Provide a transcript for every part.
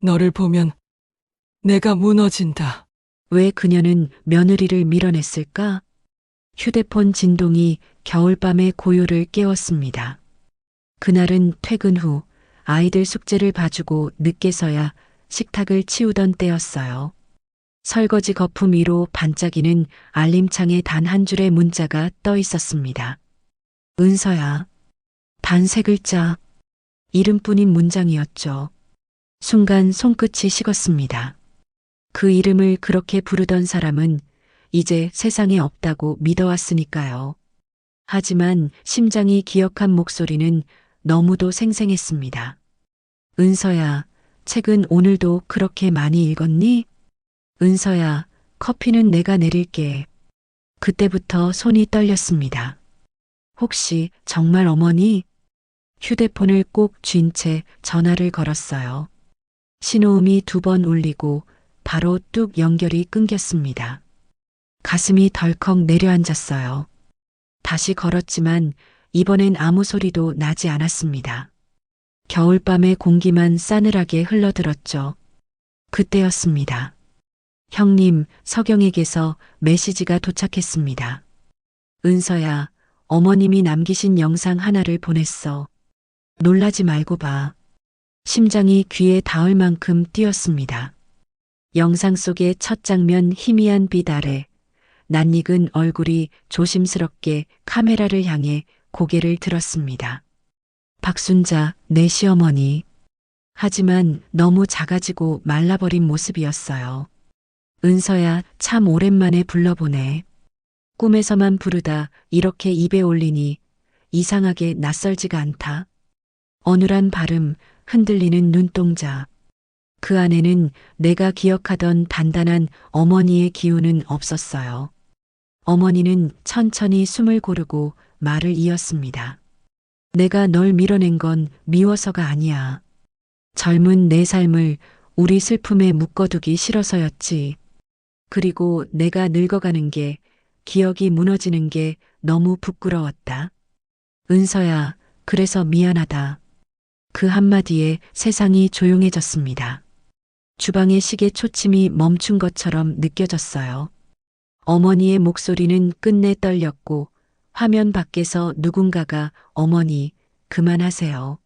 너를 보면 내가 무너진다. 왜 그녀는 며느리를 밀어냈을까? 휴대폰 진동이 겨울밤의 고요를 깨웠습니다. 그날은 퇴근 후 아이들 숙제를 봐주고 늦게서야 식탁을 치우던 때였어요. 설거지 거품 위로 반짝이는 알림창에 단 한 줄의 문자가 떠 있었습니다. 은서야. 단 세 글자. 이름뿐인 문장이었죠. 순간 손끝이 식었습니다. 그 이름을 그렇게 부르던 사람은 이제 세상에 없다고 믿어왔으니까요. 하지만 심장이 기억한 목소리는 너무도 생생했습니다. 은서야, 책은 오늘도 그렇게 많이 읽었니? 은서야, 커피는 내가 내릴게. 그때부터 손이 떨렸습니다. 혹시 정말 어머니? 휴대폰을 꼭 쥔 채 전화를 걸었어요. 신호음이 2번 울리고 바로 뚝 연결이 끊겼습니다. 가슴이 덜컥 내려앉았어요. 다시 걸었지만 이번엔 아무 소리도 나지 않았습니다. 겨울밤의 공기만 싸늘하게 흘러들었죠. 그때였습니다. 형님, 서경에게서 메시지가 도착했습니다. 은서야, 어머님이 남기신 영상 하나를 보냈어. 놀라지 말고 봐. 심장이 귀에 닿을 만큼 뛰었습니다. 영상 속의 첫 장면 희미한 빛 아래 낯익은 얼굴이 조심스럽게 카메라를 향해 고개를 들었습니다. 박순자, 내 시어머니. 하지만 너무 작아지고 말라버린 모습이었어요. 은서야, 참 오랜만에 불러보네. 꿈에서만 부르다 이렇게 입에 올리니 이상하게 낯설지가 않다. 어눌한 발음, 흔들리는 눈동자. 그 안에는 내가 기억하던 단단한 어머니의 기운은 없었어요. 어머니는 천천히 숨을 고르고 말을 이었습니다. 내가 널 밀어낸 건 미워서가 아니야. 젊은 내 삶을 우리 슬픔에 묶어두기 싫어서였지. 그리고 내가 늙어가는 게, 기억이 무너지는 게 너무 부끄러웠다. 은서야, 그래서 미안하다. 그 한마디에 세상이 조용해졌습니다. 주방의 시계 초침이 멈춘 것처럼 느껴졌어요. 어머니의 목소리는 끝내 떨렸고 화면 밖에서 누군가가 어머니, 그만하세요.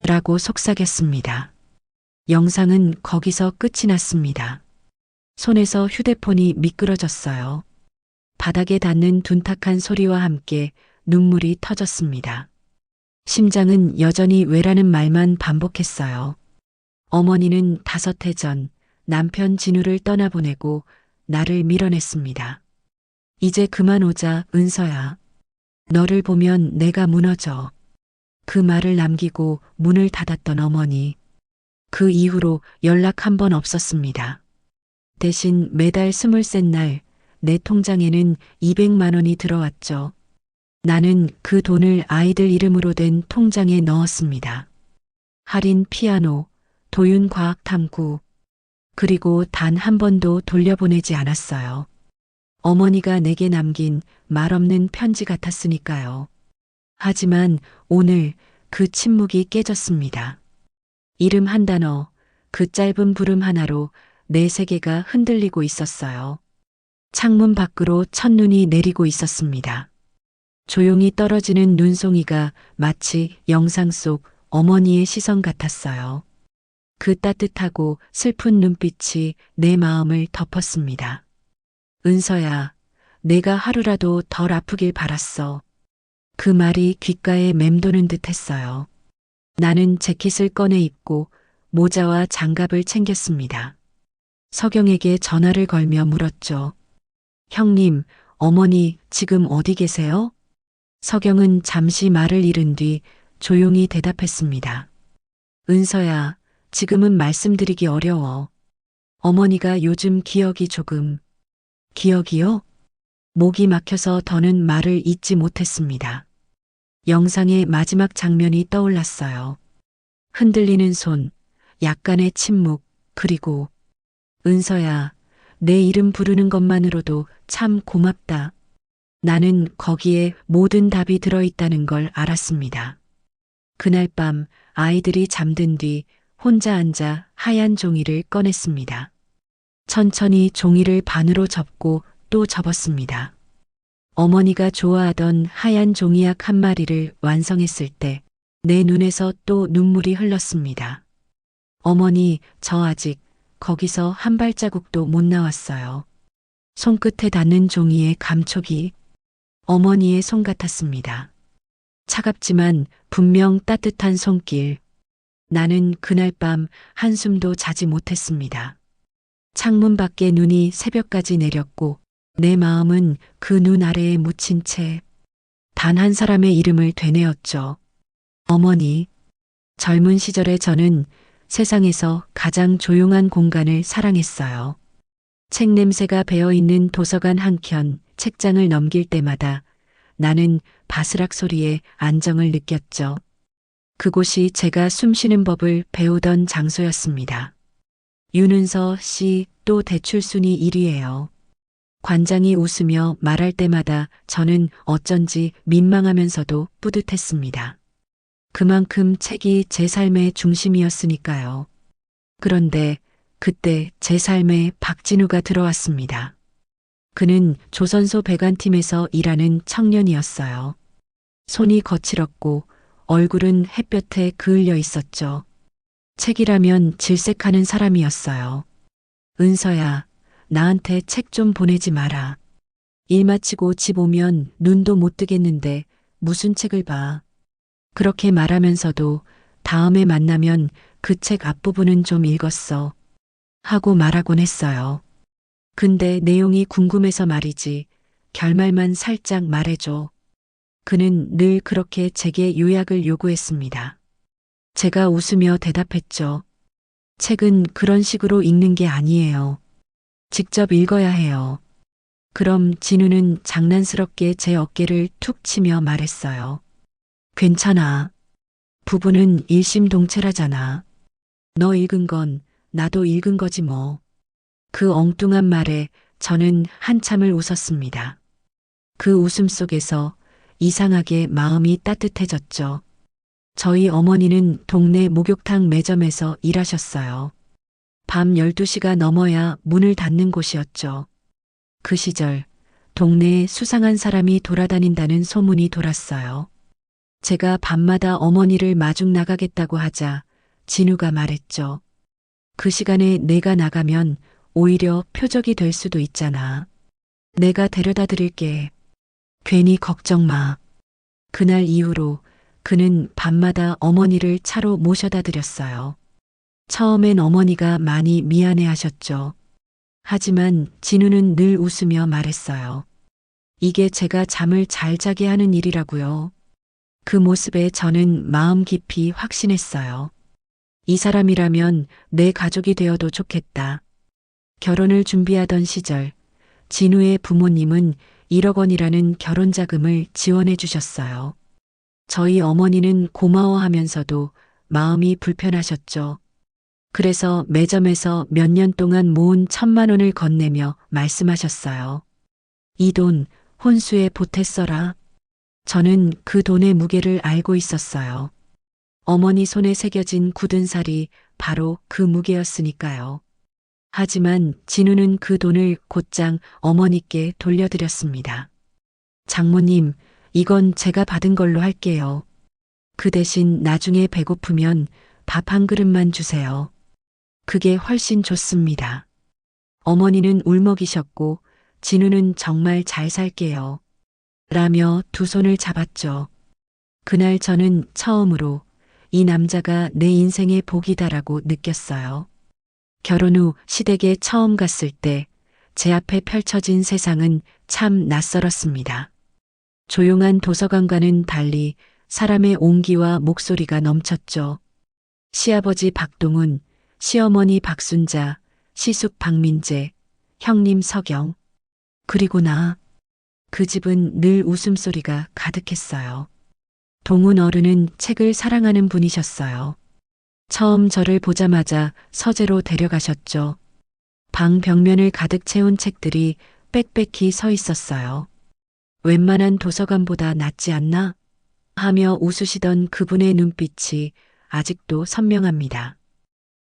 라고 속삭였습니다. 영상은 거기서 끝이 났습니다. 손에서 휴대폰이 미끄러졌어요. 바닥에 닿는 둔탁한 소리와 함께 눈물이 터졌습니다. 심장은 여전히 왜라는 말만 반복했어요. 어머니는 5해 전 남편 진우를 떠나보내고 나를 밀어냈습니다. 이제 그만 오자, 은서야. 너를 보면 내가 무너져. 그 말을 남기고 문을 닫았던 어머니. 그 이후로 연락 한 번 없었습니다. 대신 매달 23 날 내 통장에는 200만 원이 들어왔죠. 나는 그 돈을 아이들 이름으로 된 통장에 넣었습니다. 할인 피아노, 도윤 과학 탐구, 그리고 단 한 번도 돌려보내지 않았어요. 어머니가 내게 남긴 말없는 편지 같았으니까요. 하지만 오늘 그 침묵이 깨졌습니다. 이름 한 단어, 그 짧은 부름 하나로 내 세계가 흔들리고 있었어요. 창문 밖으로 첫눈이 내리고 있었습니다. 조용히 떨어지는 눈송이가 마치 영상 속 어머니의 시선 같았어요. 그 따뜻하고 슬픈 눈빛이 내 마음을 덮었습니다. 은서야, 내가 하루라도 덜 아프길 바랐어. 그 말이 귓가에 맴도는 듯 했어요. 나는 재킷을 꺼내 입고 모자와 장갑을 챙겼습니다. 서경에게 전화를 걸며 물었죠. 형님, 어머니 지금 어디 계세요? 서경은 잠시 말을 잃은 뒤 조용히 대답했습니다. 은서야, 지금은 말씀드리기 어려워. 어머니가 요즘 기억이 조금. 기억이요? 목이 막혀서 더는 말을 잇지 못했습니다. 영상의 마지막 장면이 떠올랐어요. 흔들리는 손, 약간의 침묵, 그리고 은서야, 내 이름 부르는 것만으로도 참 고맙다. 나는 거기에 모든 답이 들어있다는 걸 알았습니다. 그날 밤 아이들이 잠든 뒤 혼자 앉아 하얀 종이를 꺼냈습니다. 천천히 종이를 반으로 접고 또 접었습니다. 어머니가 좋아하던 하얀 종이약 한 마리를 완성했을 때 내 눈에서 또 눈물이 흘렀습니다. 어머니, 저 아직 거기서 한 발자국도 못 나왔어요. 손끝에 닿는 종이의 감촉이 어머니의 손 같았습니다. 차갑지만 분명 따뜻한 손길. 나는 그날 밤 한숨도 자지 못했습니다. 창문 밖에 눈이 새벽까지 내렸고 내 마음은 그 눈 아래에 묻힌 채 단 한 사람의 이름을 되뇌었죠. 어머니. 젊은 시절에 저는 세상에서 가장 조용한 공간을 사랑했어요. 책 냄새가 배어있는 도서관 한켠 책장을 넘길 때마다 나는 바스락 소리에 안정을 느꼈죠. 그곳이 제가 숨쉬는 법을 배우던 장소였습니다. 윤은서 씨 또 대출순위 1위예요. 관장이 웃으며 말할 때마다 저는 어쩐지 민망하면서도 뿌듯했습니다. 그만큼 책이 제 삶의 중심이었으니까요. 그런데 그때 제 삶에 박진우가 들어왔습니다. 그는 조선소 배관팀에서 일하는 청년이었어요. 손이 거칠었고 얼굴은 햇볕에 그을려 있었죠. 책이라면 질색하는 사람이었어요. 은서야, 나한테 책 좀 보내지 마라. 일 마치고 집 오면 눈도 못 뜨겠는데 무슨 책을 봐. 그렇게 말하면서도 다음에 만나면 그 책 앞부분은 좀 읽었어. 하고 말하곤 했어요. 근데 내용이 궁금해서 말이지. 결말만 살짝 말해줘. 그는 늘 그렇게 제게 요약을 요구했습니다. 제가 웃으며 대답했죠. 책은 그런 식으로 읽는 게 아니에요. 직접 읽어야 해요. 그럼 진우는 장난스럽게 제 어깨를 툭 치며 말했어요. 괜찮아. 부부는 일심동체라잖아. 너 읽은 건 나도 읽은 거지 뭐. 그 엉뚱한 말에 저는 한참을 웃었습니다. 그 웃음 속에서 이상하게 마음이 따뜻해졌죠. 저희 어머니는 동네 목욕탕 매점에서 일하셨어요. 밤 12시가 넘어야 문을 닫는 곳이었죠. 그 시절 동네에 수상한 사람이 돌아다닌다는 소문이 돌았어요. 제가 밤마다 어머니를 마중 나가겠다고 하자 진우가 말했죠. 그 시간에 내가 나가면 오히려 표적이 될 수도 있잖아. 내가 데려다 드릴게. 괜히 걱정 마. 그날 이후로 그는 밤마다 어머니를 차로 모셔다 드렸어요. 처음엔 어머니가 많이 미안해 하셨죠. 하지만 진우는 늘 웃으며 말했어요. 이게 제가 잠을 잘 자게 하는 일이라고요. 그 모습에 저는 마음 깊이 확신했어요. 이 사람이라면 내 가족이 되어도 좋겠다. 결혼을 준비하던 시절 진우의 부모님은 1억 원이라는 결혼 자금을 지원해 주셨어요. 저희 어머니는 고마워하면서도 마음이 불편하셨죠. 그래서 매점에서 몇 년 동안 모은 1,000만 원을 건네며 말씀하셨어요. 이 돈 혼수에 보태 써라. 저는 그 돈의 무게를 알고 있었어요. 어머니 손에 새겨진 굳은 살이 바로 그 무게였으니까요. 하지만 진우는 그 돈을 곧장 어머니께 돌려드렸습니다. 장모님, 이건 제가 받은 걸로 할게요. 그 대신 나중에 배고프면 밥 한 그릇만 주세요. 그게 훨씬 좋습니다. 어머니는 울먹이셨고 진우는 정말 잘 살게요. 라며 두 손을 잡았죠. 그날 저는 처음으로 이 남자가 내 인생의 복이다라고 느꼈어요. 결혼 후 시댁에 처음 갔을 때 제 앞에 펼쳐진 세상은 참 낯설었습니다. 조용한 도서관과는 달리 사람의 온기와 목소리가 넘쳤죠. 시아버지 박동훈, 시어머니 박순자, 시숙 박민재, 형님 서경. 그리고 나. 그 집은 늘 웃음소리가 가득했어요. 동훈 어른은 책을 사랑하는 분이셨어요. 처음 저를 보자마자 서재로 데려가셨죠. 방 벽면을 가득 채운 책들이 빽빽히 서 있었어요. 웬만한 도서관보다 낫지 않나? 하며 웃으시던 그분의 눈빛이 아직도 선명합니다.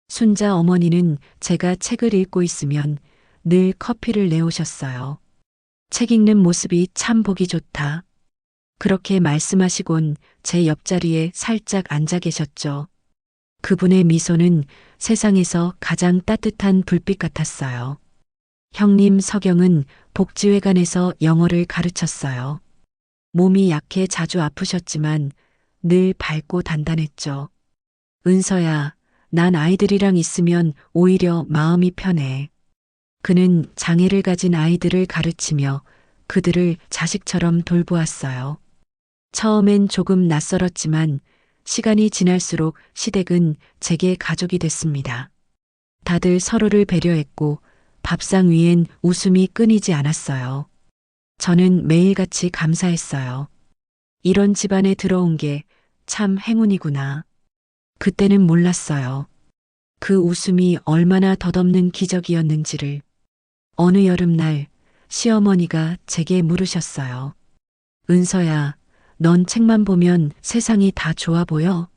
순자 어머니는 제가 책을 읽고 있으면 늘 커피를 내오셨어요. 책 읽는 모습이 참 보기 좋다. 그렇게 말씀하시곤 제 옆자리에 살짝 앉아 계셨죠. 그분의 미소는 세상에서 가장 따뜻한 불빛 같았어요. 형님 서경은 복지회관에서 영어를 가르쳤어요. 몸이 약해 자주 아프셨지만 늘 밝고 단단했죠. 은서야, 난 아이들이랑 있으면 오히려 마음이 편해. 그는 장애를 가진 아이들을 가르치며 그들을 자식처럼 돌보았어요. 처음엔 조금 낯설었지만 시간이 지날수록 시댁은 제게 가족이 됐습니다. 다들 서로를 배려했고 밥상 위엔 웃음이 끊이지 않았어요. 저는 매일같이 감사했어요. 이런 집안에 들어온 게 참 행운이구나. 그때는 몰랐어요. 그 웃음이 얼마나 덧없는 기적이었는지를. 어느 여름날 시어머니가 제게 물으셨어요. 은서야, 넌 책만 보면 세상이 다 좋아 보여?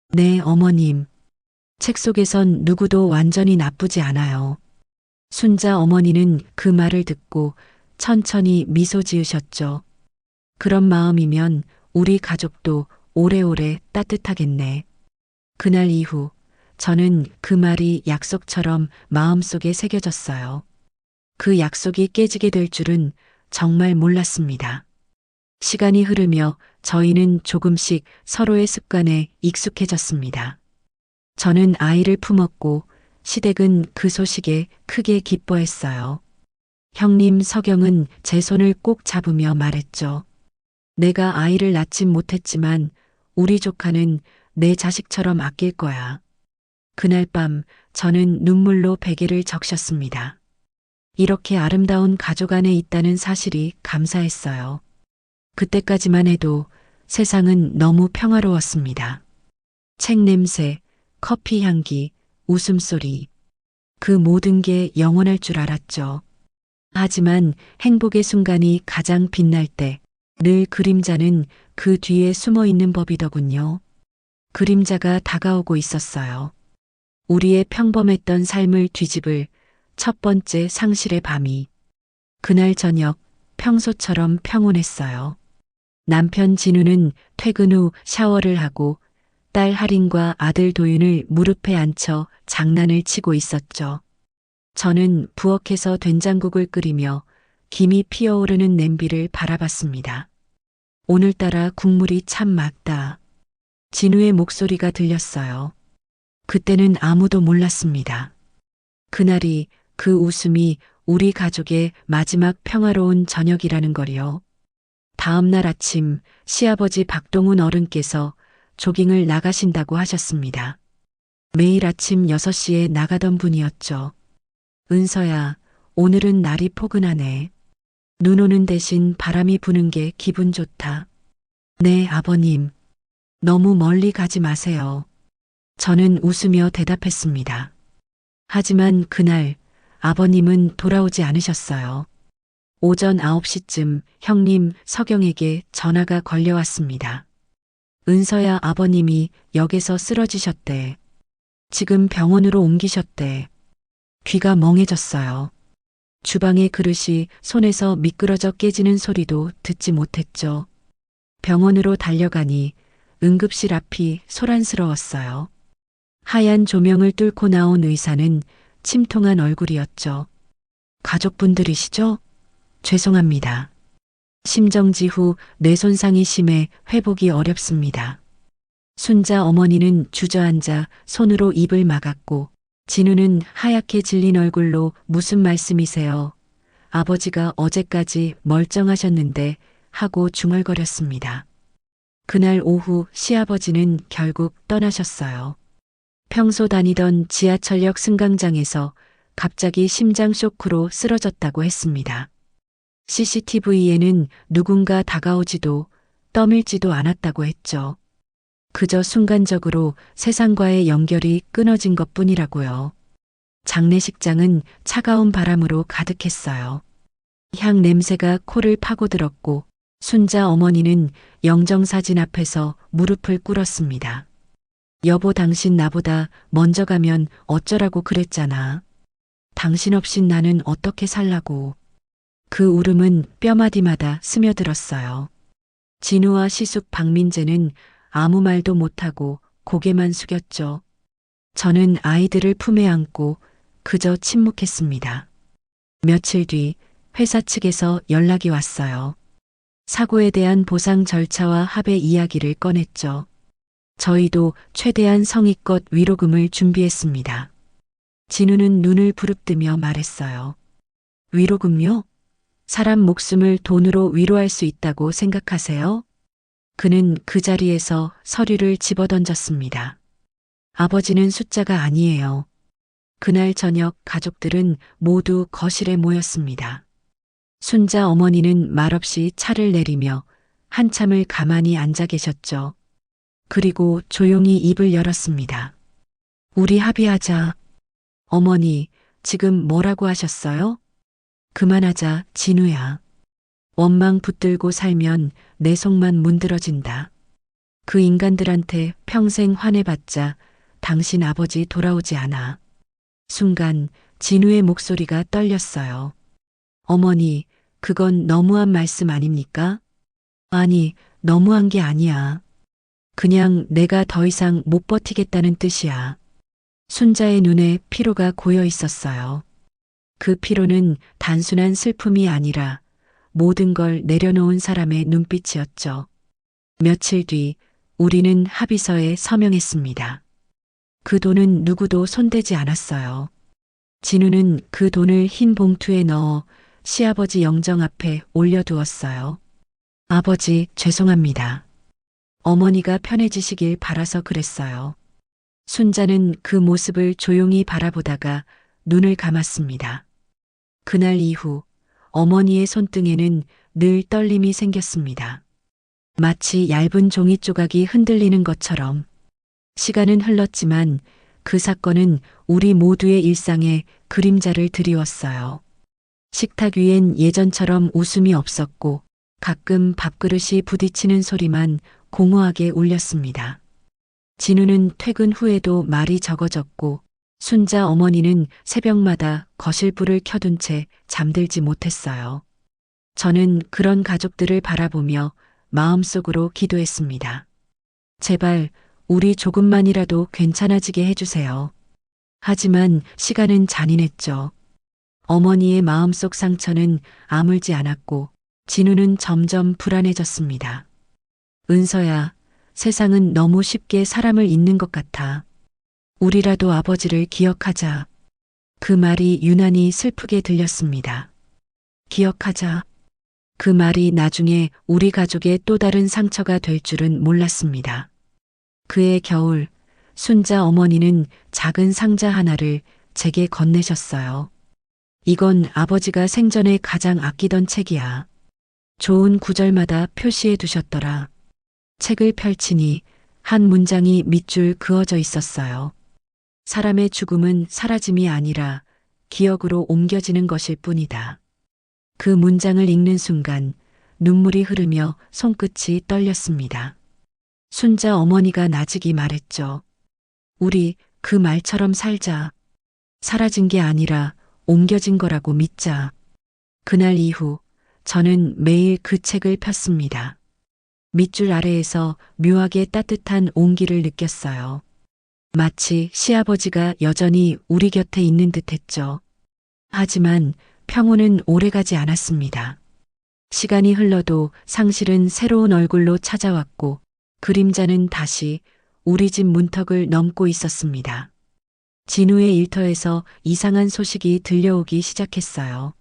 네, 어머님. 책 속에선 누구도 완전히 나쁘지 않아요. 순자 어머니는 그 말을 듣고 천천히 미소 지으셨죠. 그런 마음이면 우리 가족도 오래오래 따뜻하겠네. 그날 이후 저는 그 말이 약속처럼 마음속에 새겨졌어요. 그 약속이 깨지게 될 줄은 정말 몰랐습니다. 시간이 흐르며 저희는 조금씩 서로의 습관에 익숙해졌습니다. 저는 아이를 품었고 시댁은 그 소식에 크게 기뻐했어요. 형님 서경은 제 손을 꼭 잡으며 말했죠. 내가 아이를 낳진 못했지만 우리 조카는 내 자식처럼 아낄 거야. 그날 밤 저는 눈물로 베개를 적셨습니다. 이렇게 아름다운 가족 안에 있다는 사실이 감사했어요. 그때까지만 해도 세상은 너무 평화로웠습니다. 책 냄새, 커피 향기, 웃음소리. 그 모든 게 영원할 줄 알았죠. 하지만 행복의 순간이 가장 빛날 때 늘 그림자는 그 뒤에 숨어 있는 법이더군요. 그림자가 다가오고 있었어요. 우리의 평범했던 삶을 뒤집을 첫 번째 상실의 밤이. 그날 저녁 평소처럼 평온했어요. 남편 진우는 퇴근 후 샤워를 하고 딸 할인과 아들 도윤을 무릎에 앉혀 장난을 치고 있었죠. 저는 부엌에서 된장국을 끓이며 김이 피어오르는 냄비를 바라봤습니다. 오늘따라 국물이 참 맑다. 진우의 목소리가 들렸어요. 그때는 아무도 몰랐습니다. 그날이 그 웃음이 우리 가족의 마지막 평화로운 저녁이라는 거리요. 다음 날 아침 시아버지 박동훈 어른께서 조깅을 나가신다고 하셨습니다. 매일 아침 6시에 나가던 분이었죠. 은서야, 오늘은 날이 포근하네. 눈 오는 대신 바람이 부는 게 기분 좋다. 네, 아버님. 너무 멀리 가지 마세요. 저는 웃으며 대답했습니다. 하지만 그날 아버님은 돌아오지 않으셨어요. 오전 9시쯤 형님 서경에게 전화가 걸려왔습니다. 은서야, 아버님이 역에서 쓰러지셨대. 지금 병원으로 옮기셨대. 귀가 멍해졌어요. 주방의 그릇이 손에서 미끄러져 깨지는 소리도 듣지 못했죠. 병원으로 달려가니 응급실 앞이 소란스러웠어요. 하얀 조명을 뚫고 나온 의사는 침통한 얼굴이었죠. 가족분들이시죠? 죄송합니다. 심정지 후 뇌손상이 심해 회복이 어렵습니다. 순자 어머니는 주저앉아 손으로 입을 막았고 진우는 하얗게 질린 얼굴로 무슨 말씀이세요? 아버지가 어제까지 멀쩡하셨는데 하고 중얼거렸습니다. 그날 오후 시아버지는 결국 떠나셨어요. 평소 다니던 지하철역 승강장에서 갑자기 심장 쇼크로 쓰러졌다고 했습니다. CCTV에는 누군가 다가오지도 떠밀지도 않았다고 했죠. 그저 순간적으로 세상과의 연결이 끊어진 것뿐이라고요. 장례식장은 차가운 바람으로 가득했어요. 향 냄새가 코를 파고들었고 순자 어머니는 영정사진 앞에서 무릎을 꿇었습니다. 여보, 당신 나보다 먼저 가면 어쩌라고 그랬잖아. 당신 없인 나는 어떻게 살라고. 그 울음은 뼈마디마다 스며들었어요. 진우와 시숙, 박민재는 아무 말도 못하고 고개만 숙였죠. 저는 아이들을 품에 안고 그저 침묵했습니다. 며칠 뒤 회사 측에서 연락이 왔어요. 사고에 대한 보상 절차와 합의 이야기를 꺼냈죠. 저희도 최대한 성의껏 위로금을 준비했습니다. 진우는 눈을 부릅뜨며 말했어요. 위로금요? 사람 목숨을 돈으로 위로할 수 있다고 생각하세요? 그는 그 자리에서 서류를 집어던졌습니다. 아버지는 숫자가 아니에요. 그날 저녁 가족들은 모두 거실에 모였습니다. 순자 어머니는 말없이 차를 내리며 한참을 가만히 앉아 계셨죠. 그리고 조용히 입을 열었습니다. 우리 합의하자. 어머니, 지금 뭐라고 하셨어요? 그만하자, 진우야. 원망 붙들고 살면 내 속만 문드러진다. 그 인간들한테 평생 화내봤자 당신 아버지 돌아오지 않아. 순간 진우의 목소리가 떨렸어요. 어머니, 그건 너무한 말씀 아닙니까? 아니, 너무한 게 아니야. 그냥 내가 더 이상 못 버티겠다는 뜻이야. 순자의 눈에 피로가 고여 있었어요. 그 피로는 단순한 슬픔이 아니라 모든 걸 내려놓은 사람의 눈빛이었죠. 며칠 뒤 우리는 합의서에 서명했습니다. 그 돈은 누구도 손대지 않았어요. 진우는 그 돈을 흰 봉투에 넣어 시아버지 영정 앞에 올려두었어요. 아버지, 죄송합니다. 어머니가 편해지시길 바라서 그랬어요. 순자는 그 모습을 조용히 바라보다가 눈을 감았습니다. 그날 이후 어머니의 손등에는 늘 떨림이 생겼습니다. 마치 얇은 종이 조각이 흔들리는 것처럼. 시간은 흘렀지만 그 사건은 우리 모두의 일상에 그림자를 드리웠어요. 식탁 위엔 예전처럼 웃음이 없었고 가끔 밥그릇이 부딪히는 소리만 공허하게 울렸습니다. 진우는 퇴근 후에도 말이 적어졌고 순자 어머니는 새벽마다 거실불을 켜둔 채 잠들지 못했어요. 저는 그런 가족들을 바라보며 마음속으로 기도했습니다. 제발 우리 조금만이라도 괜찮아지게 해주세요. 하지만 시간은 잔인했죠. 어머니의 마음속 상처는 아물지 않았고 진우는 점점 불안해졌습니다. 은서야, 세상은 너무 쉽게 사람을 잊는 것 같아. 우리라도 아버지를 기억하자. 그 말이 유난히 슬프게 들렸습니다. 기억하자. 그 말이 나중에 우리 가족의 또 다른 상처가 될 줄은 몰랐습니다. 그해 겨울, 순자 어머니는 작은 상자 하나를 제게 건네셨어요. 이건 아버지가 생전에 가장 아끼던 책이야. 좋은 구절마다 표시해 두셨더라. 책을 펼치니 한 문장이 밑줄 그어져 있었어요. 사람의 죽음은 사라짐이 아니라 기억으로 옮겨지는 것일 뿐이다. 그 문장을 읽는 순간 눈물이 흐르며 손끝이 떨렸습니다. 순자 어머니가 나직이 말했죠. 우리 그 말처럼 살자. 사라진 게 아니라 옮겨진 거라고 믿자. 그날 이후 저는 매일 그 책을 폈습니다. 밑줄 아래에서 묘하게 따뜻한 온기를 느꼈어요. 마치 시아버지가 여전히 우리 곁에 있는 듯 했죠. 하지만 평온은 오래가지 않았습니다. 시간이 흘러도 상실은 새로운 얼굴로 찾아왔고 그림자는 다시 우리 집 문턱을 넘고 있었습니다. 진우의 일터에서 이상한 소식이 들려오기 시작했어요.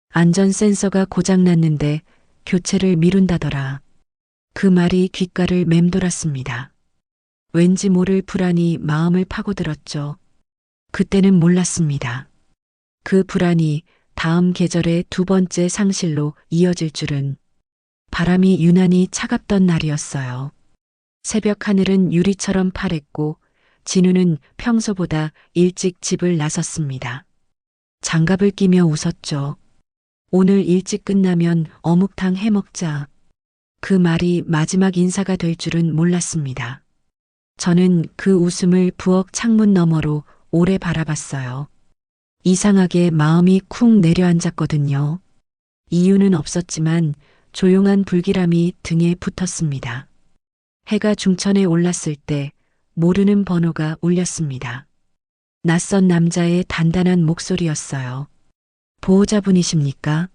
안전 센서가 고장났는데 교체를 미룬다더라. 그 말이 귓가를 맴돌았습니다. 왠지 모를 불안이 마음을 파고들었죠. 그때는 몰랐습니다. 그 불안이 다음 계절의 두 번째 상실로 이어질 줄은. 바람이 유난히 차갑던 날이었어요. 새벽 하늘은 유리처럼 파랬고 진우는 평소보다 일찍 집을 나섰습니다. 장갑을 끼며 웃었죠. 오늘 일찍 끝나면 어묵탕 해 먹자. 그 말이 마지막 인사가 될 줄은 몰랐습니다. 저는 그 웃음을 부엌 창문 너머로 오래 바라봤어요. 이상하게 마음이 쿵 내려앉았거든요. 이유는 없었지만 조용한 불길함이 등에 붙었습니다. 해가 중천에 올랐을 때 모르는 번호가 울렸습니다. 낯선 남자의 단단한 목소리였어요. 보호자분이십니까?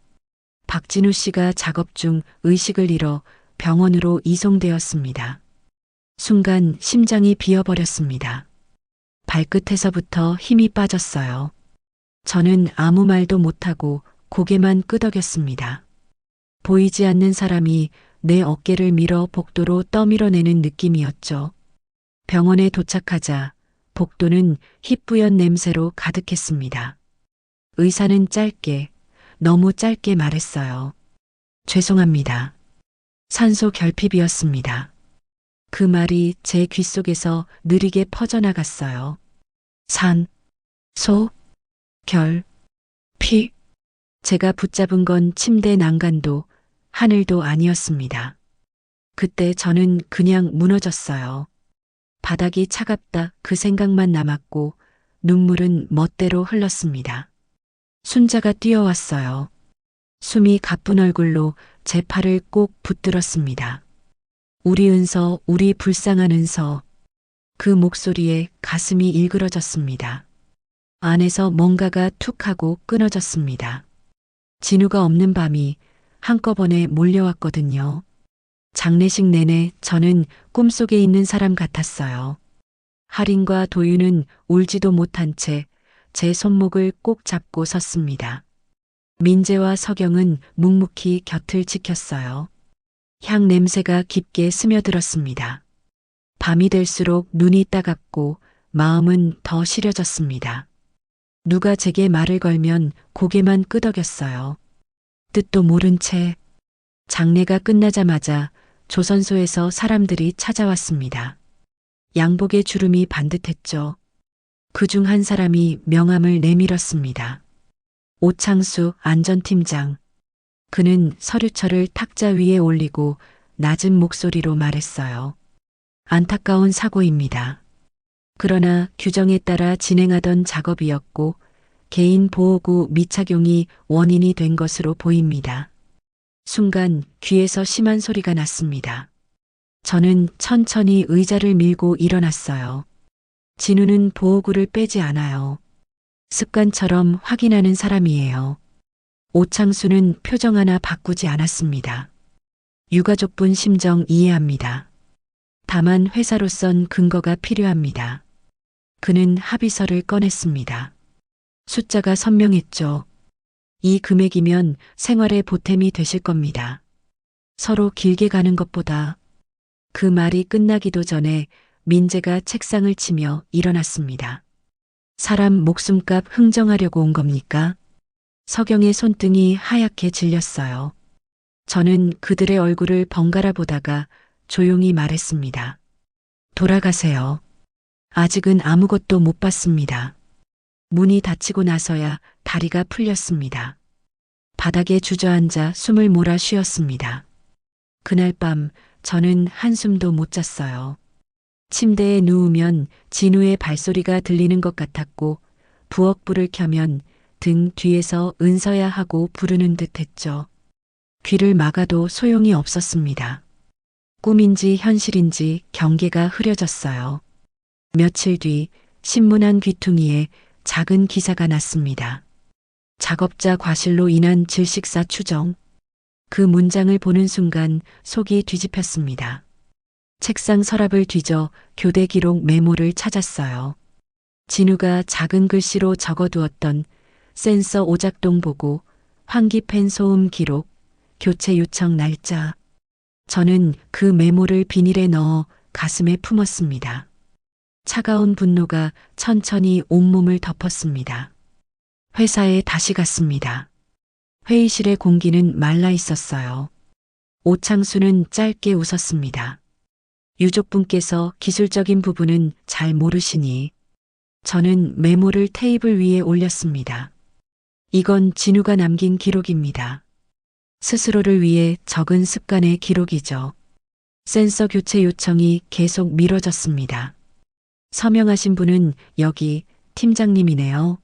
박진우 씨가 작업 중 의식을 잃어 병원으로 이송되었습니다. 순간 심장이 비어버렸습니다. 발끝에서부터 힘이 빠졌어요. 저는 아무 말도 못하고 고개만 끄덕였습니다. 보이지 않는 사람이 내 어깨를 밀어 복도로 떠밀어내는 느낌이었죠. 병원에 도착하자 복도는 희뿌연 냄새로 가득했습니다. 의사는 짧게, 너무 짧게 말했어요. 죄송합니다. 산소 결핍이었습니다. 그 말이 제 귓속에서 느리게 퍼져나갔어요. 산, 소, 결, 피. 제가 붙잡은 건 침대 난간도 하늘도 아니었습니다. 그때 저는 그냥 무너졌어요. 바닥이 차갑다 그 생각만 남았고 눈물은 멋대로 흘렀습니다. 순자가 뛰어왔어요. 숨이 가쁜 얼굴로 제 팔을 꼭 붙들었습니다. 우리 은서, 우리 불쌍한 은서. 그 목소리에 가슴이 일그러졌습니다. 안에서 뭔가가 툭 하고 끊어졌습니다. 진우가 없는 밤이 한꺼번에 몰려왔거든요. 장례식 내내 저는 꿈속에 있는 사람 같았어요. 할인과 도윤은 울지도 못한 채 제 손목을 꼭 잡고 섰습니다. 민재와 서경은 묵묵히 곁을 지켰어요. 향 냄새가 깊게 스며들었습니다. 밤이 될수록 눈이 따갑고 마음은 더 시려졌습니다. 누가 제게 말을 걸면 고개만 끄덕였어요. 뜻도 모른 채 장례가 끝나자마자 조선소에서 사람들이 찾아왔습니다. 양복의 주름이 반듯했죠. 그중 한 사람이 명함을 내밀었습니다. 오창수 안전팀장. 그는 서류철을 탁자 위에 올리고 낮은 목소리로 말했어요. 안타까운 사고입니다. 그러나 규정에 따라 진행하던 작업이었고 개인 보호구 미착용이 원인이 된 것으로 보입니다. 순간 귀에서 심한 소리가 났습니다. 저는 천천히 의자를 밀고 일어났어요. 진우는 보호구를 빼지 않아요. 습관처럼 확인하는 사람이에요. 오창수는 표정 하나 바꾸지 않았습니다. 유가족분 심정 이해합니다. 다만 회사로선 근거가 필요합니다. 그는 합의서를 꺼냈습니다. 숫자가 선명했죠. 이 금액이면 생활에 보탬이 되실 겁니다. 서로 길게 가는 것보다. 그 말이 끝나기도 전에 민재가 책상을 치며 일어났습니다. 사람 목숨값 흥정하려고 온 겁니까? 서경의 손등이 하얗게 질렸어요. 저는 그들의 얼굴을 번갈아 보다가 조용히 말했습니다. 돌아가세요. 아직은 아무것도 못 봤습니다. 문이 닫히고 나서야 다리가 풀렸습니다. 바닥에 주저앉아 숨을 몰아 쉬었습니다. 그날 밤 저는 한숨도 못 잤어요. 침대에 누우면 진우의 발소리가 들리는 것 같았고 부엌불을 켜면 등 뒤에서 은서야 하고 부르는 듯 했죠. 귀를 막아도 소용이 없었습니다. 꿈인지 현실인지 경계가 흐려졌어요. 며칠 뒤 신문 한 귀퉁이에 작은 기사가 났습니다. 작업자 과실로 인한 질식사 추정. 그 문장을 보는 순간 속이 뒤집혔습니다. 책상 서랍을 뒤져 교대 기록 메모를 찾았어요. 진우가 작은 글씨로 적어두었던 센서 오작동 보고, 환기팬 소음 기록, 교체 요청 날짜. 저는 그 메모를 비닐에 넣어 가슴에 품었습니다. 차가운 분노가 천천히 온몸을 덮었습니다. 회사에 다시 갔습니다. 회의실의 공기는 말라 있었어요. 오창수는 짧게 웃었습니다. 유족분께서 기술적인 부분은 잘 모르시니. 저는 메모를 테이블 위에 올렸습니다. 이건 진우가 남긴 기록입니다. 스스로를 위해 적은 습관의 기록이죠. 센서 교체 요청이 계속 미뤄졌습니다. 서명하신 분은 여기 팀장님이네요.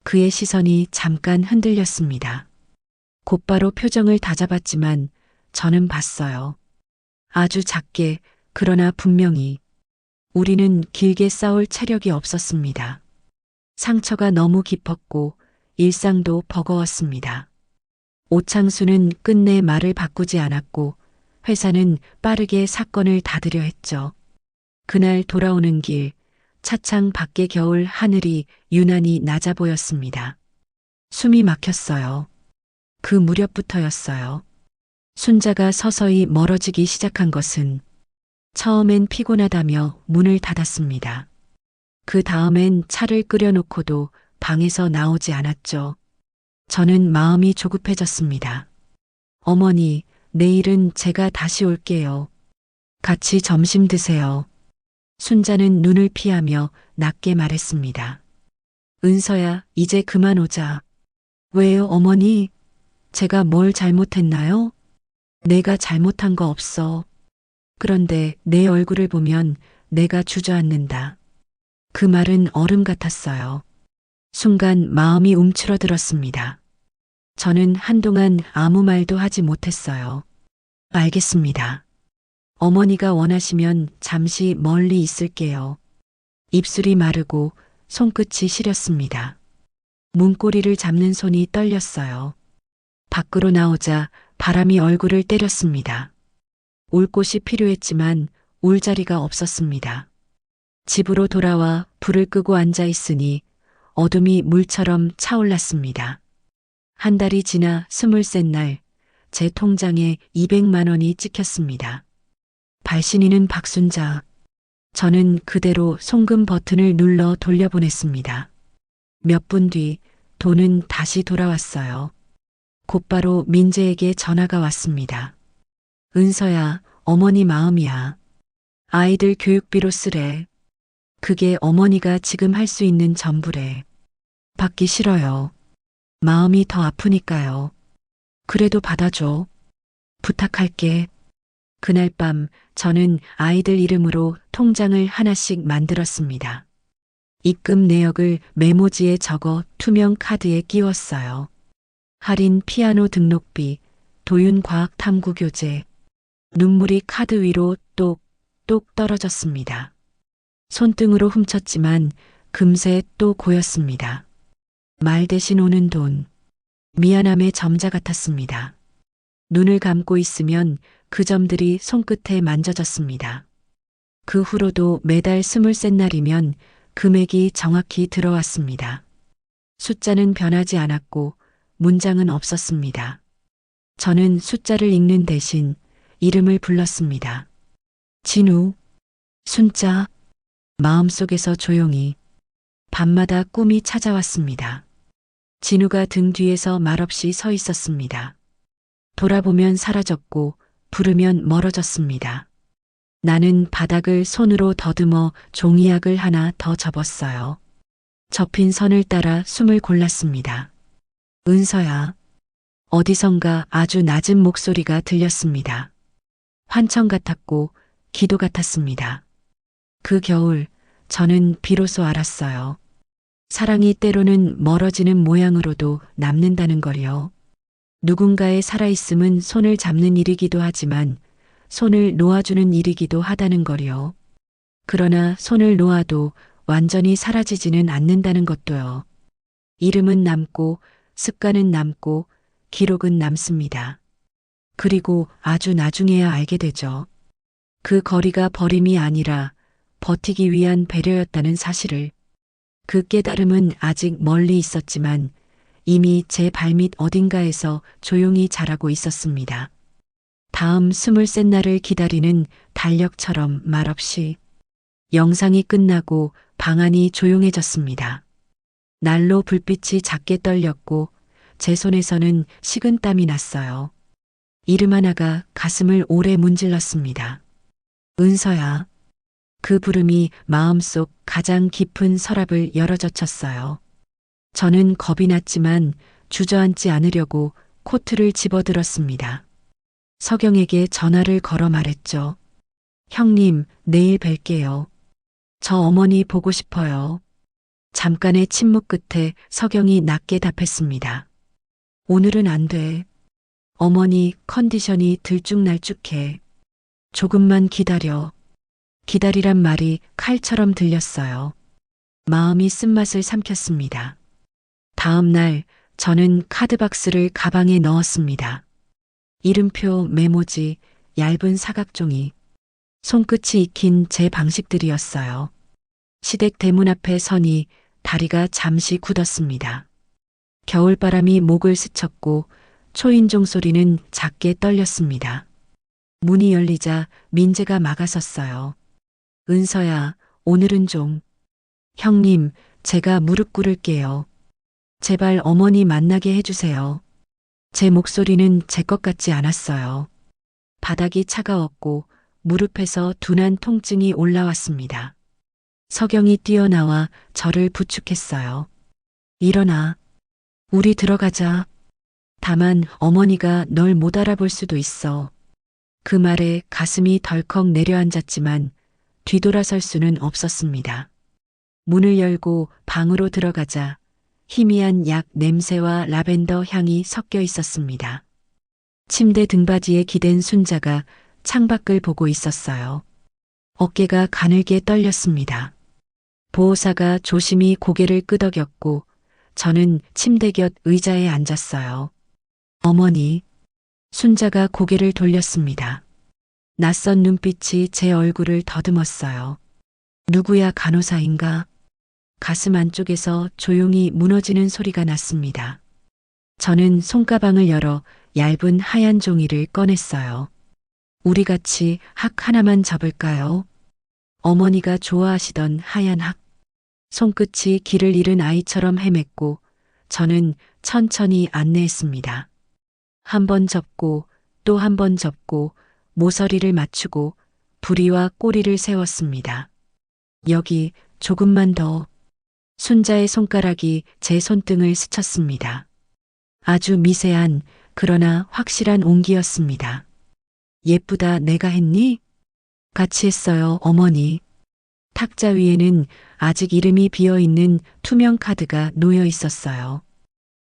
그의 시선이 잠깐 흔들렸습니다. 곧바로 표정을 다잡았지만 저는 봤어요. 아주 작게, 그러나 분명히 우리는 길게 싸울 체력이 없었습니다. 상처가 너무 깊었고 일상도 버거웠습니다. 오창수는 끝내 말을 바꾸지 않았고 회사는 빠르게 사건을 닫으려 했죠. 그날 돌아오는 길, 차창 밖의 겨울 하늘이 유난히 낮아 보였습니다. 숨이 막혔어요. 그 무렵부터였어요. 순자가 서서히 멀어지기 시작한 것은 처음엔 피곤하다며 문을 닫았습니다. 그 다음엔 차를 끓여놓고도 방에서 나오지 않았죠. 저는 마음이 조급해졌습니다. 어머니, 내일은 제가 다시 올게요. 같이 점심 드세요. 순자는 눈을 피하며 낮게 말했습니다. 은서야, 이제 그만 오자. 왜요, 어머니? 제가 뭘 잘못했나요? 내가 잘못한 거 없어. 그런데 내 얼굴을 보면 내가 주저앉는다. 그 말은 얼음 같았어요. 순간 마음이 움츠러들었습니다. 저는 한동안 아무 말도 하지 못했어요. 알겠습니다. 어머니가 원하시면 잠시 멀리 있을게요. 입술이 마르고 손끝이 시렸습니다. 문고리를 잡는 손이 떨렸어요. 밖으로 나오자 바람이 얼굴을 때렸습니다. 울 곳이 필요했지만 울 자리가 없었습니다. 집으로 돌아와 불을 끄고 앉아 있으니 어둠이 물처럼 차올랐습니다. 한 달이 지나 23 날, 제 통장에 200만 원이 찍혔습니다. 발신인은 박순자. 저는 그대로 송금 버튼을 눌러 돌려보냈습니다. 몇 분 뒤 돈은 다시 돌아왔어요. 곧바로 민재에게 전화가 왔습니다. 은서야, 어머니 마음이야. 아이들 교육비로 쓰래. 그게 어머니가 지금 할 수 있는 전부래. 받기 싫어요. 마음이 더 아프니까요. 그래도 받아줘. 부탁할게. 그날 밤 저는 아이들 이름으로 통장을 하나씩 만들었습니다. 입금 내역을 메모지에 적어 투명 카드에 끼웠어요. 할인 피아노 등록비, 도윤 과학 탐구 교재. 눈물이 카드 위로 똑똑 떨어졌습니다. 손등으로 훔쳤지만 금세 또 고였습니다. 말 대신 오는 돈. 미안함의 점자 같았습니다. 눈을 감고 있으면 그 점들이 손끝에 만져졌습니다. 그 후로도 매달 23 날이면 금액이 정확히 들어왔습니다. 숫자는 변하지 않았고 문장은 없었습니다. 저는 숫자를 읽는 대신 이름을 불렀습니다. 진우, 순자. 마음속에서 조용히 밤마다 꿈이 찾아왔습니다. 진우가 등 뒤에서 말없이 서 있었습니다. 돌아보면 사라졌고 부르면 멀어졌습니다. 나는 바닥을 손으로 더듬어 종이약을 하나 더 접었어요. 접힌 선을 따라 숨을 골랐습니다. 은서야. 어디선가 아주 낮은 목소리가 들렸습니다. 환청 같았고 기도 같았습니다. 그 겨울 저는 비로소 알았어요. 사랑이 때로는 멀어지는 모양으로도 남는다는 걸요. 누군가의 살아있음은 손을 잡는 일이기도 하지만 손을 놓아주는 일이기도 하다는 걸요. 그러나 손을 놓아도 완전히 사라지지는 않는다는 것도요. 이름은 남고 습관은 남고 기록은 남습니다. 그리고 아주 나중에야 알게 되죠. 그 거리가 버림이 아니라 버티기 위한 배려였다는 사실을. 그 깨달음은 아직 멀리 있었지만 이미 제 발밑 어딘가에서 조용히 자라고 있었습니다. 다음 23 날을 기다리는 달력처럼 말없이. 영상이 끝나고 방 안이 조용해졌습니다. 난로 불빛이 작게 떨렸고 제 손에서는 식은땀이 났어요. 이름 하나가 가슴을 오래 문질렀습니다. 은서야. 그 부름이 마음속 가장 깊은 서랍을 열어젖혔어요. 저는 겁이 났지만 주저앉지 않으려고 코트를 집어들었습니다. 서경에게 전화를 걸어 말했죠. 형님, 내일 뵐게요. 저 어머니 보고 싶어요. 잠깐의 침묵 끝에 서경이 낮게 답했습니다. 오늘은 안 돼. 어머니 컨디션이 들쭉날쭉해. 조금만 기다려. 기다리란 말이 칼처럼 들렸어요. 마음이 쓴맛을 삼켰습니다. 다음 날 저는 카드박스를 가방에 넣었습니다. 이름표, 메모지, 얇은 사각종이, 손끝이 익힌 제 방식들이었어요. 시댁 대문 앞에 서니 다리가 잠시 굳었습니다. 겨울바람이 목을 스쳤고 초인종 소리는 작게 떨렸습니다. 문이 열리자 민재가 막아섰어요. 은서야, 오늘은 좀. 형님, 제가 무릎 꿇을게요. 제발 어머니 만나게 해주세요. 제 목소리는 제 것 같지 않았어요. 바닥이 차가웠고 무릎에서 둔한 통증이 올라왔습니다. 서경이 뛰어나와 저를 부축했어요. 일어나. 우리 들어가자. 다만 어머니가 널 못 알아볼 수도 있어. 그 말에 가슴이 덜컥 내려앉았지만 뒤돌아설 수는 없었습니다. 문을 열고 방으로 들어가자 희미한 약 냄새와 라벤더 향이 섞여 있었습니다. 침대 등받이에 기댄 순자가 창밖을 보고 있었어요. 어깨가 가늘게 떨렸습니다. 보호사가 조심히 고개를 끄덕였고 저는 침대 곁 의자에 앉았어요. 어머니. 순자가 고개를 돌렸습니다. 낯선 눈빛이 제 얼굴을 더듬었어요. 누구야, 간호사인가? 가슴 안쪽에서 조용히 무너지는 소리가 났습니다. 저는 손가방을 열어 얇은 하얀 종이를 꺼냈어요. 우리 같이 학 하나만 접을까요? 어머니가 좋아하시던 하얀 학. 손끝이 길을 잃은 아이처럼 헤맸고 저는 천천히 안내했습니다. 한 번 접고 또 한 번 접고 모서리를 맞추고 부리와 꼬리를 세웠습니다. 여기 조금만 더. 순자의 손가락이 제 손등을 스쳤습니다. 아주 미세한 그러나 확실한 온기였습니다. 예쁘다, 내가 했니? 같이 했어요, 어머니. 탁자 위에는 아직 이름이 비어있는 투명 카드가 놓여 있었어요.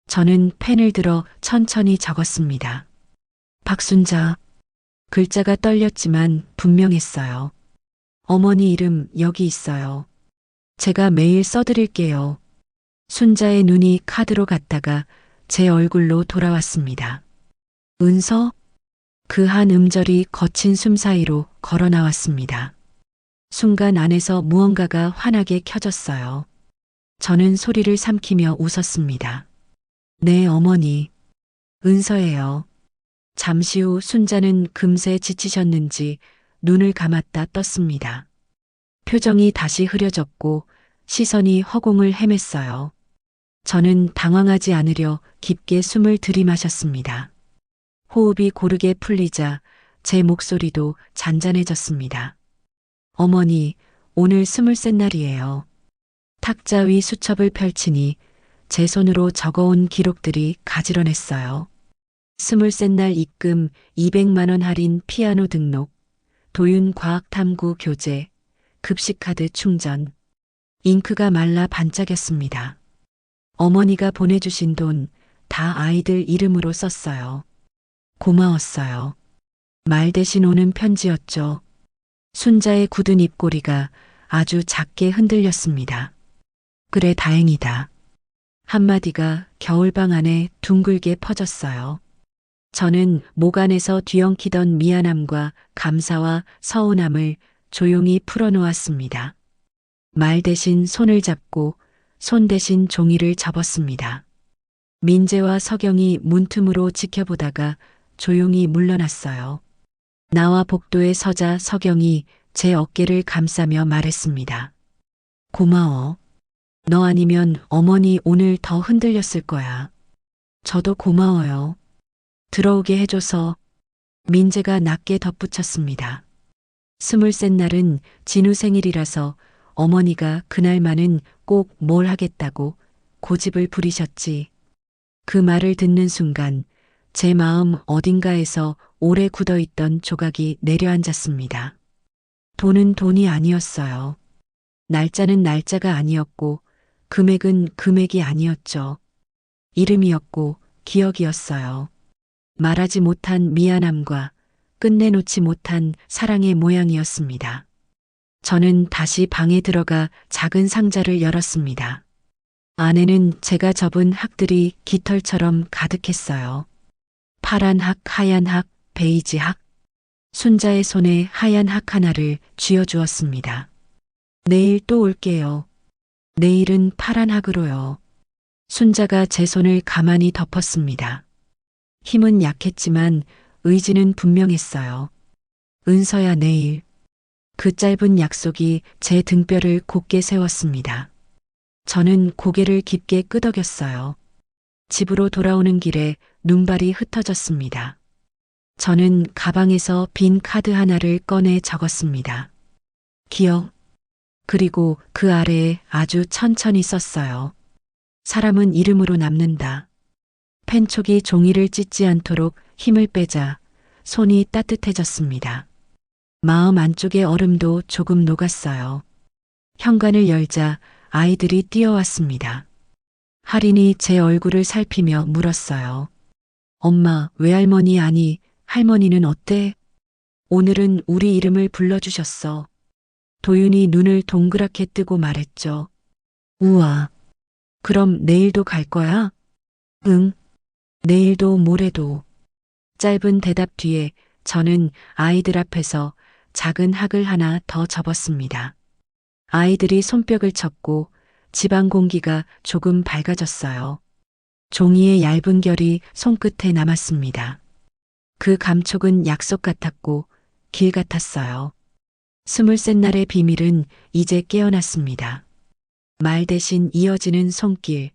저는 펜을 들어 천천히 적었습니다. 박순자. 글자가 떨렸지만 분명했어요. 어머니 이름 여기 있어요. 제가 매일 써드릴게요. 순자의 눈이 카드로 갔다가 제 얼굴로 돌아왔습니다. 은서? 그 한 음절이 거친 숨 사이로 걸어 나왔습니다. 순간 안에서 무언가가 환하게 켜졌어요. 저는 소리를 삼키며 웃었습니다. 네, 어머니. 은서예요. 잠시 후 순자는 금세 지치셨는지 눈을 감았다 떴습니다. 표정이 다시 흐려졌고 시선이 허공을 헤맸어요. 저는 당황하지 않으려 깊게 숨을 들이마셨습니다. 호흡이 고르게 풀리자 제 목소리도 잔잔해졌습니다. 어머니, 오늘 23 날이에요. 탁자 위 수첩을 펼치니 제 손으로 적어온 기록들이 가지런했어요. 23 날 입금 200만 원 할인 피아노 등록, 도윤 과학탐구 교재, 급식카드 충전. 잉크가 말라 반짝였습니다. 어머니가 보내주신 돈 다 아이들 이름으로 썼어요. 고마웠어요. 말 대신 오는 편지였죠. 순자의 굳은 입꼬리가 아주 작게 흔들렸습니다. 그래, 다행이다. 한마디가 겨울방 안에 둥글게 퍼졌어요. 저는 목 안에서 뒤엉키던 미안함과 감사와 서운함을 조용히 풀어놓았습니다. 말 대신 손을 잡고 손 대신 종이를 접었습니다. 민재와 서경이 문틈으로 지켜보다가 조용히 물러났어요. 나와 복도에 서자 서경이 제 어깨를 감싸며 말했습니다. 고마워. 너 아니면 어머니 오늘 더 흔들렸을 거야. 저도 고마워요. 들어오게 해줘서. 민재가 낮게 덧붙였습니다. 23 날은 진우 생일이라서 어머니가 그날만은 꼭 뭘 하겠다고 고집을 부리셨지. 그 말을 듣는 순간 제 마음 어딘가에서 오래 굳어있던 조각이 내려앉았습니다. 돈은 돈이 아니었어요. 날짜는 날짜가 아니었고, 금액은 금액이 아니었죠. 이름이었고, 기억이었어요. 말하지 못한 미안함과 끝내놓지 못한 사랑의 모양이었습니다. 저는 다시 방에 들어가 작은 상자를 열었습니다. 안에는 제가 접은 학들이 깃털처럼 가득했어요. 파란 학, 하얀 학, 베이지 학. 순자의 손에 하얀 학 하나를 쥐어주었습니다. 내일 또 올게요. 내일은 파란 학으로요. 순자가 제 손을 가만히 덮었습니다. 힘은 약했지만 의지는 분명했어요. 은서야 내일. 그 짧은 약속이 제 등뼈를 곧게 세웠습니다. 저는 고개를 깊게 끄덕였어요. 집으로 돌아오는 길에 눈발이 흩어졌습니다. 저는 가방에서 빈 카드 하나를 꺼내 적었습니다. 기억. 그리고 그 아래에 아주 천천히 썼어요. 사람은 이름으로 남는다. 펜촉이 종이를 찢지 않도록 힘을 빼자 손이 따뜻해졌습니다. 마음 안쪽의 얼음도 조금 녹았어요. 현관을 열자 아이들이 뛰어왔습니다. 할인이 제 얼굴을 살피며 물었어요. 엄마, 외할머니 아니, 할머니는 어때? 오늘은 우리 이름을 불러주셨어. 도윤이 눈을 동그랗게 뜨고 말했죠. 우와. 그럼 내일도 갈 거야? 응. 내일도 모레도. 짧은 대답 뒤에 저는 아이들 앞에서 작은 학을 하나 더 접었습니다. 아이들이 손뼉을 쳤고 집안 공기가 조금 밝아졌어요. 종이의 얇은 결이 손끝에 남았습니다. 그 감촉은 약속 같았고 길 같았어요. 23 날의 비밀은 이제 깨어났습니다. 말 대신 이어지는 손길,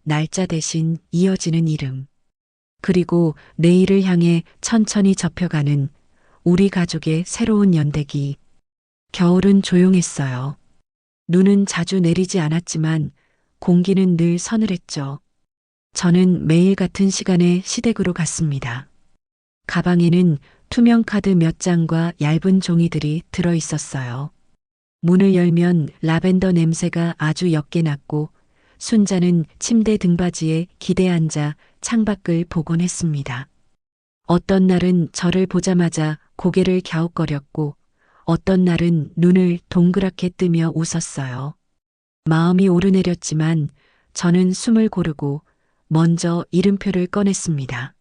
날짜 대신 이어지는 이름. 그리고 내일을 향해 천천히 접혀가는 우리 가족의 새로운 연대기. 겨울은 조용했어요. 눈은 자주 내리지 않았지만 공기는 늘 서늘했죠. 저는 매일 같은 시간에 시댁으로 갔습니다. 가방에는 투명 카드 몇 장과 얇은 종이들이 들어 있었어요. 문을 열면 라벤더 냄새가 아주 옅게 났고 순자는 침대 등받이에 기대 앉아 창밖을 보곤 했습니다. 어떤 날은 저를 보자마자 고개를 갸웃거렸고 어떤 날은 눈을 동그랗게 뜨며 웃었어요. 마음이 오르내렸지만 저는 숨을 고르고 먼저 이름표를 꺼냈습니다.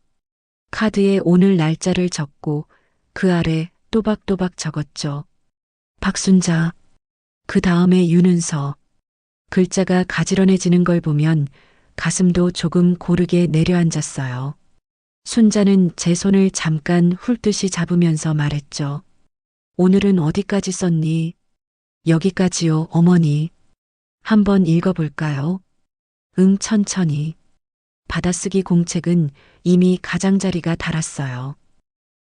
카드에 오늘 날짜를 적고 그 아래 또박또박 적었죠. 박순자. 그 다음에 윤은서. 글자가 가지런해지는 걸 보면 가슴도 조금 고르게 내려앉았어요. 순자는 제 손을 잠깐 훑듯이 잡으면서 말했죠. 오늘은 어디까지 썼니? 여기까지요, 어머니. 한번 읽어볼까요? 응, 천천히. 받아쓰기 공책은 이미 가장자리가 달았어요.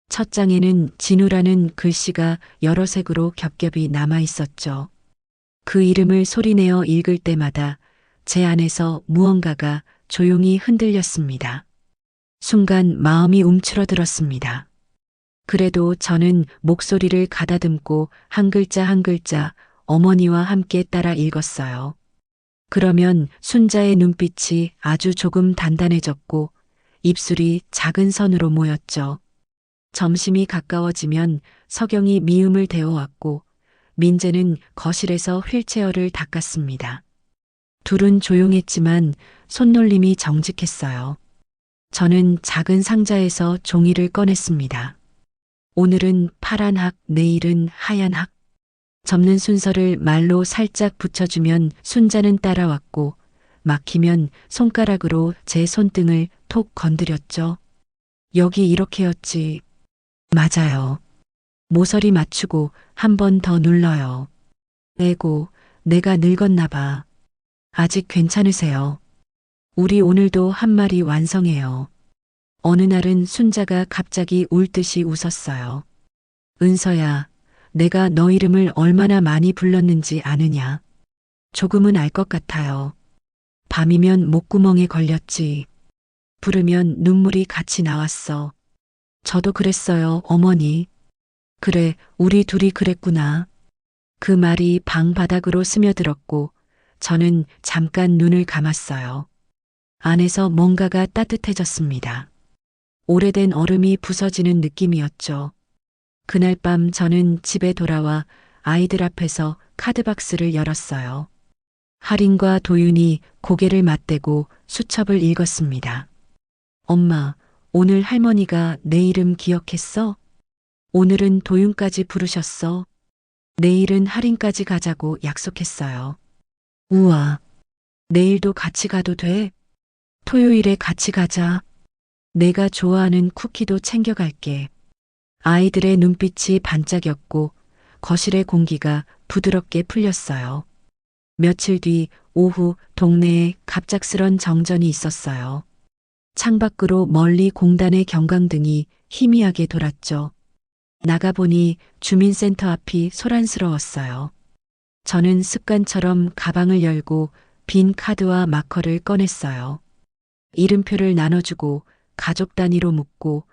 첫 장에는 진우라는 글씨가 여러 색으로 겹겹이 남아 있었죠. 그 이름을 소리내어 읽을 때마다 제 안에서 무언가가 조용히 흔들렸습니다. 순간 마음이 움츠러들었습니다. 그래도 저는 목소리를 가다듬고 한 글자 한 글자 어머니와 함께 따라 읽었어요. 그러면 순자의 눈빛이 아주 조금 단단해졌고 입술이 작은 선으로 모였죠. 점심이 가까워지면 서경이 미음을 데워왔고 민재는 거실에서 휠체어를 닦았습니다. 둘은 조용했지만 손놀림이 정직했어요. 저는 작은 상자에서 종이를 꺼냈습니다. 오늘은 파란 학, 내일은 하얀 학. 접는 순서를 말로 살짝 붙여주면 순자는 따라왔고 막히면 손가락으로 제 손등을 톡 건드렸죠. 여기 이렇게였지. 맞아요. 모서리 맞추고 한 번 더 눌러요. 에고, 내가 늙었나 봐. 아직 괜찮으세요. 우리 오늘도 한 마리 완성해요. 어느 날은 순자가 갑자기 울 듯이 웃었어요. 은서야, 내가 너 이름을 얼마나 많이 불렀는지 아느냐? 조금은 알 것 같아요. 밤이면 목구멍에 걸렸지. 부르면 눈물이 같이 나왔어. 저도 그랬어요, 어머니. 그래, 우리 둘이 그랬구나. 그 말이 방 바닥으로 스며들었고 저는 잠깐 눈을 감았어요. 안에서 뭔가가 따뜻해졌습니다. 오래된 얼음이 부서지는 느낌이었죠. 그날 밤 저는 집에 돌아와 아이들 앞에서 카드박스를 열었어요. 할인과 도윤이 고개를 맞대고 수첩을 읽었습니다. 엄마, 오늘 할머니가 내 이름 기억했어? 오늘은 도윤까지 부르셨어. 내일은 할인까지 가자고 약속했어요. 우와, 내일도 같이 가도 돼? 토요일에 같이 가자. 내가 좋아하는 쿠키도 챙겨갈게. 아이들의 눈빛이 반짝였고 거실의 공기가 부드럽게 풀렸어요. 며칠 뒤 오후 동네에 갑작스런 정전이 있었어요. 창밖으로 멀리 공단의 경광등이 희미하게 돌았죠. 나가보니 주민센터 앞이 소란스러웠어요. 저는 습관처럼 가방을 열고 빈 카드와 마커를 꺼냈어요. 이름표를 나눠주고 가족 단위로 묶고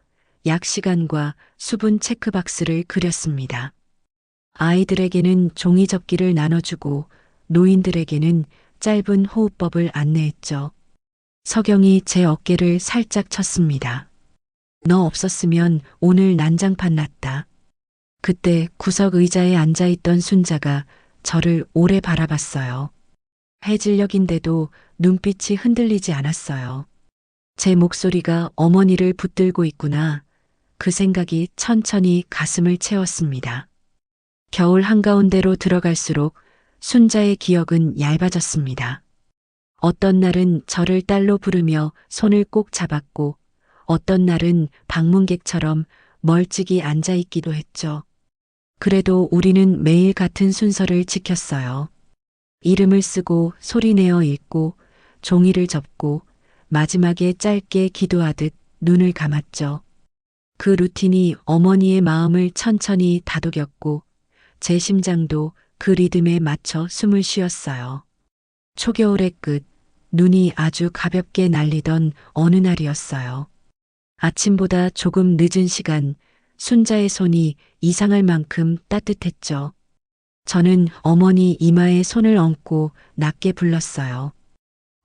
약 시간과 수분 체크박스를 그렸습니다. 아이들에게는 종이 접기를 나눠주고 노인들에게는 짧은 호흡법을 안내했죠. 서경이 제 어깨를 살짝 쳤습니다. 너 없었으면 오늘 난장판 났다. 그때 구석 의자에 앉아있던 순자가 저를 오래 바라봤어요. 해질녘인데도 눈빛이 흔들리지 않았어요. 제 목소리가 어머니를 붙들고 있구나. 그 생각이 천천히 가슴을 채웠습니다. 겨울 한가운데로 들어갈수록 순자의 기억은 얇아졌습니다. 어떤 날은 저를 딸로 부르며 손을 꼭 잡았고 어떤 날은 방문객처럼 멀찍이 앉아 있기도 했죠. 그래도 우리는 매일 같은 순서를 지켰어요. 이름을 쓰고 소리내어 읽고 종이를 접고 마지막에 짧게 기도하듯 눈을 감았죠. 그 루틴이 어머니의 마음을 천천히 다독였고 제 심장도 그 리듬에 맞춰 숨을 쉬었어요. 초겨울의 끝, 눈이 아주 가볍게 날리던 어느 날이었어요. 아침보다 조금 늦은 시간, 순자의 손이 이상할 만큼 따뜻했죠. 저는 어머니 이마에 손을 얹고 낮게 불렀어요.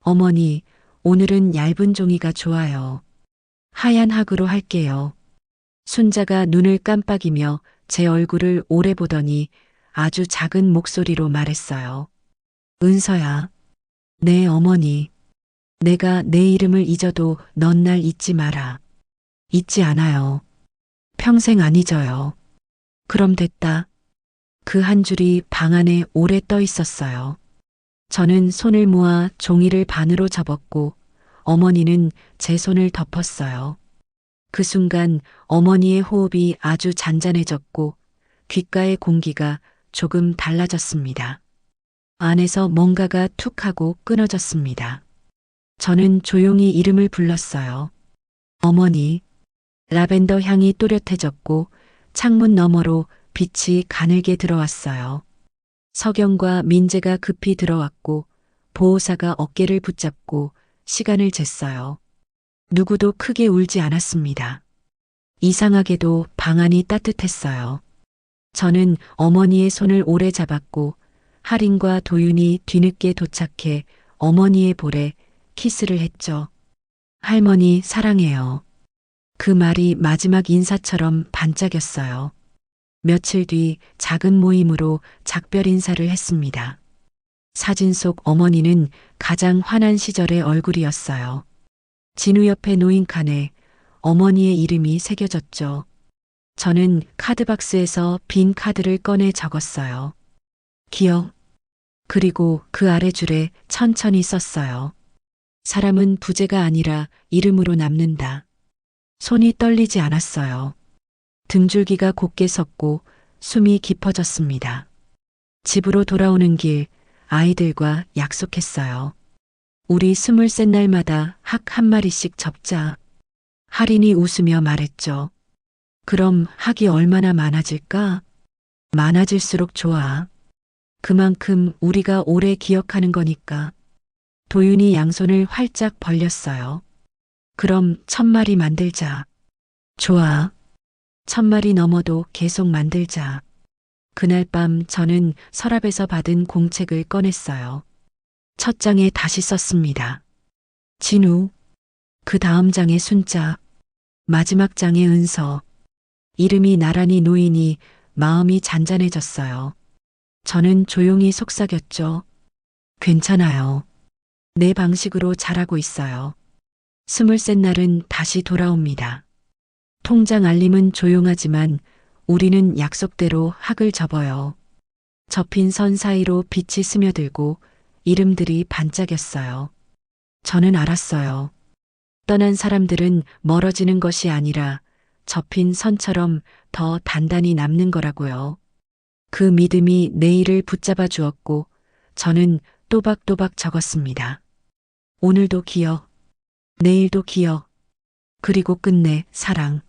어머니, 오늘은 얇은 종이가 좋아요. 하얀 학으로 할게요. 순자가 눈을 깜빡이며 제 얼굴을 오래 보더니 아주 작은 목소리로 말했어요. 은서야. 네, 어머니. 내가 내 이름을 잊어도 넌 날 잊지 마라. 잊지 않아요. 평생 안 잊어요. 그럼 됐다. 그 한 줄이 방 안에 오래 떠 있었어요. 저는 손을 모아 종이를 반으로 접었고 어머니는 제 손을 덮었어요. 그 순간 어머니의 호흡이 아주 잔잔해졌고 귓가의 공기가 조금 달라졌습니다. 안에서 뭔가가 툭 하고 끊어졌습니다. 저는 조용히 이름을 불렀어요. 어머니. 라벤더 향이 또렷해졌고 창문 너머로 빛이 가늘게 들어왔어요. 서경과 민재가 급히 들어왔고 보호사가 어깨를 붙잡고 시간을 쟀어요. 누구도 크게 울지 않았습니다. 이상하게도 방 안이 따뜻했어요. 저는 어머니의 손을 오래 잡았고 할인과 도윤이 뒤늦게 도착해 어머니의 볼에 키스를 했죠. 할머니 사랑해요. 그 말이 마지막 인사처럼 반짝였어요. 며칠 뒤 작은 모임으로 작별 인사를 했습니다. 사진 속 어머니는 가장 환한 시절의 얼굴이었어요. 진우 옆에 놓인 칸에 어머니의 이름이 새겨졌죠. 저는 카드박스에서 빈 카드를 꺼내 적었어요. 기억. 그리고 그 아래 줄에 천천히 썼어요. 사람은 부재가 아니라 이름으로 남는다. 손이 떨리지 않았어요. 등줄기가 곧게 섰고 숨이 깊어졌습니다. 집으로 돌아오는 길 아이들과 약속했어요. 우리 23 날마다 학 한 마리씩 접자. 할인이 웃으며 말했죠. 그럼 학이 얼마나 많아질까? 많아질수록 좋아. 그만큼 우리가 오래 기억하는 거니까. 도윤이 양손을 활짝 벌렸어요. 그럼 1000마리 만들자. 좋아. 1000마리 넘어도 계속 만들자. 그날 밤 저는 서랍에서 받은 공책을 꺼냈어요. 첫 장에 다시 썼습니다. 진우. 그 다음 장에 순자. 마지막 장에 은서. 이름이 나란히 놓이니 마음이 잔잔해졌어요. 저는 조용히 속삭였죠. 괜찮아요. 내 방식으로 잘하고 있어요. 23 날은 다시 돌아옵니다. 통장 알림은 조용하지만 우리는 약속대로 학을 접어요. 접힌 선 사이로 빛이 스며들고 이름들이 반짝였어요. 저는 알았어요. 떠난 사람들은 멀어지는 것이 아니라 접힌 선처럼 더 단단히 남는 거라고요. 그 믿음이 내일을 붙잡아 주었고 저는 또박또박 적었습니다. 오늘도 기억, 내일도 기억, 그리고 끝내 사랑.